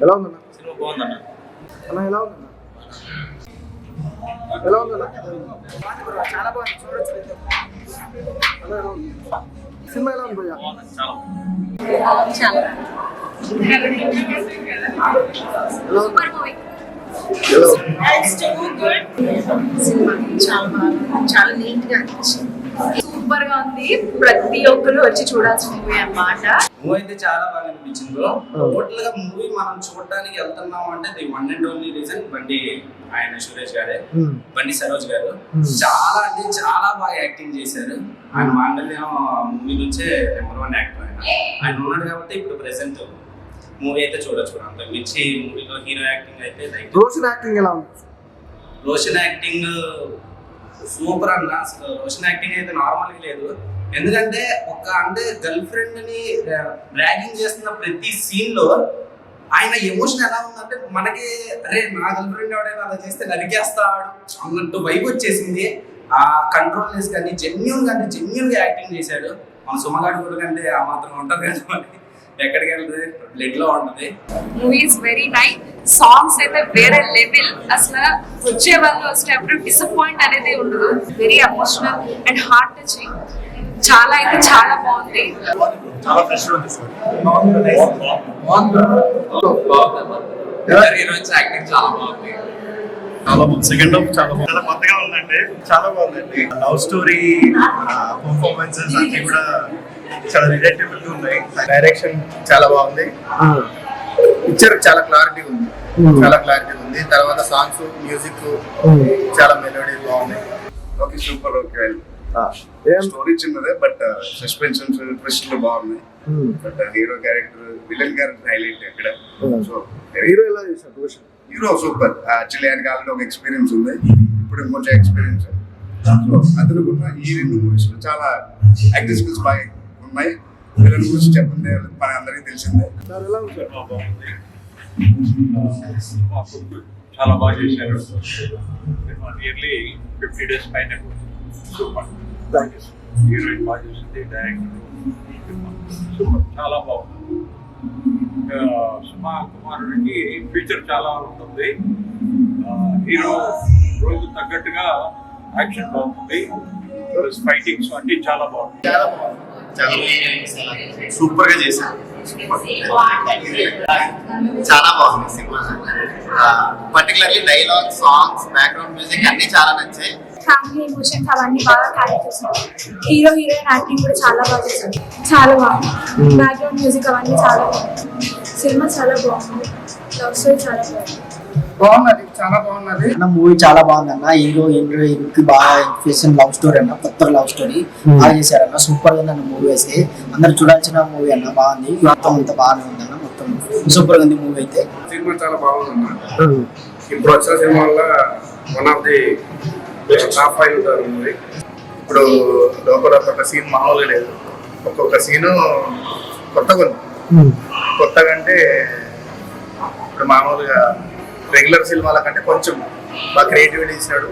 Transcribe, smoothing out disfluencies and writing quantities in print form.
ఎలా ఉందన్న? సినిమా బాగుందన్న. అన్న ఎలా ఉందన్న? ఎలా ఉందన్న? చాలా బాగుంది, చూడొచ్చు. అన్న ఎలా ఉంది? సినిమా ఎలా ఉంది భయ్యా? చాలా సూపర్ మూవీ. సినిమా చాలా బాగా, చాలా నీట్ గా అనిపించింది. సూపర్ గా ఉంది. ప్రతి ఒక్కరు వచ్చి చూడాల్సిన మూవీ అన్నమాట. మూవీ అయితే చాలా బాగా అనిపించింది. టోటల్ గా మూవీ మనం చూడడానికి వెళ్తున్నాం అంటే the one and only reason బండి ఆయన సురేష్ గారే, బండి సరోజ్ గారు చాలా అంటే చాలా బాగా యాక్టింగ్ చేశారు. ఆయన మాంగళ్యం మూవీ నుంచే నెంబర్ 1 యాక్టర్ ఆయన ఉన్నాడు కాబట్టి ఇప్పుడు ప్రెసెంట్ మూవీ అయితే చూడొచ్చు. అంత మించి మూవీలో హీరో యాక్టింగ్ అయితే రోషన్ యాక్టింగ్ ఎలా ఉంది? రోషన్ యాక్టింగ్ సూపర్ అన్న. అసలు రోషన్ యాక్టింగ్ అయితే నార్మల్గా లేదు. ఎందుకంటే అంటే గర్ల్ ఫ్రెండ్ ని ర్యాగింగ్ చేస్తున్న ప్రతి సీన్ లో ఆయన ఎమోషన్ ఎలా ఉందంటే మనకి అరే నా గర్ల్ ఫ్రెండ్ ఎవడైనా అలా చేస్తే నరికేస్తాడు అన్నట్టు వైబ్ వచ్చేసింది. ఆ కంట్రోల్ లెస్ కానీ జెన్యున్ గా యాక్టింగ్ చేశాడు. మన సుమగాడు కూడా కంటే ఆ మాత్రం ఉంటుంది కదా, మరి ఎక్కడికి వెళ్తుంది బ్లడ్ లో ఉంటుంది. Movie is very nice. Songs అయితే వేరే లెవెల్. అసలు వచ్చే వాళ్ళు వచ్చేటప్పుడు డిసప్పాయింట్ అనేది ఉండదు. Very emotional and heart touching. చాలా అయితే చాలా బాగుంది. చాలా ఫ్రెష్ ఉంది సార్. హీరోయిన్స్ యాక్టింగ్ చాలా బాగుంది. చాలా బాగుంది. సెకండ్ హాఫ్ చాలా బాగుంది. చాలా కొత్తగా ఉందండి. చాలా బాగుందండి. లవ్ స్టోరీ పర్ఫార్మెన్సెస్ అన్ని కూడా చాలా రిలేటబుల్ గా ఉన్నాయి. డైరెక్షన్ చాలా బాగుంది. పిక్చర్ చాలా క్లారిటీ ఉంది. తర్వాత సాంగ్స్, మ్యూజిక్ చాలా మెలోడీ బాగుంది. Okay, super. ఓకే, స్టోరీ చిన్నదే బట్ సస్పెన్షన్స్ ట్విస్ట్లు బాగున్నాయి. But hero character, villain character highlight ఇక్కడ. సో హీరో ఎలా చేశారు? Hero super. యాక్చువల్లీ ఆయనకి ఆల్రెడీ ఒక ఎక్స్పీరియన్స్ ఉంది, ఇప్పుడు ఇంకొంచెం ఎక్స్పీరియన్స్. సో అతను కూడా ఈ 2 మూవీస్ లో చాలా యాక్టింగ్ స్కిల్స్ బాగా ఉన్నాయి. విలన్ గురించి చెప్పండి, మన అందరికీ తెలిసిందే. ఎలా ఉంది సార్? బాగుంది. చాలా బాగా చేశారు. నియర్లీ 50 days పైన సూపర్. హీరోయిన్ బాగా చేసింది, డైరెక్టర్ సూపర్, చాలా బాగుంది. సుమా కుమారుడికి ఫ్యూచర్ చాలా ఉంటుంది. హీరో రోజు తగ్గట్టుగా యాక్షన్ బాగుంది, ఫైటింగ్స్ అన్ని చాలా బాగుంది. సూపర్ గా చేశారు. చాలా బాగుంది cinema. Particularly dialogue, songs, background music అన్ని చాలా నచ్చాయి. ఫ్యామిలీ ఎమోషన్స్ అవన్నీ బాగా క్యారీ చేశారు. హీరోయిన్ యాక్టింగ్ కూడా చాలా బాగా చేశారు. చాలా బాగుంది. బ్యాక్గ్రౌండ్ మ్యూజిక్ అవన్నీ చాలా బాగుంది. సినిమా చాలా బాగుంది. లవ్ స్టోరీ చాలా బాగుంది. చాలా బాగున్నది. మూవీ చాలా బాగుంది అన్న. హీరోయిన్ కి బాగా ఇన్ఫ్యూషన్ లవ్ స్టోరీ అన్న, కొత్త లవ్ స్టోరీ బాగా చేశారన్న. సూపర్ గా ఉంది అన్న మూవీ. అయితే అందరు చూడాల్సిన మూవీ అన్న. బాగుంది, మొత్తం అంత బాగానే ఉంది అన్న. మొత్తం సూపర్ గా ఉంది మూవీ అయితే. సినిమా చాలా బాగుంది అన్న. ఇప్పుడు వచ్చిన సినిమాల్లో వన్ ఆఫ్ ది టాప్ 5 ఉంది. ఇప్పుడు లోపల ఒక్కొక్క సీన్ మామూలుగా లేదు. ఒక్కొక్క సీను కొత్తగా ఉంది. కొత్తగా అంటే ఇప్పుడు మామూలుగా రెగ్యులర్ సినిమాల కంటే కొంచెం బాగా క్రియేటివిటీ ఇచ్చినాడు.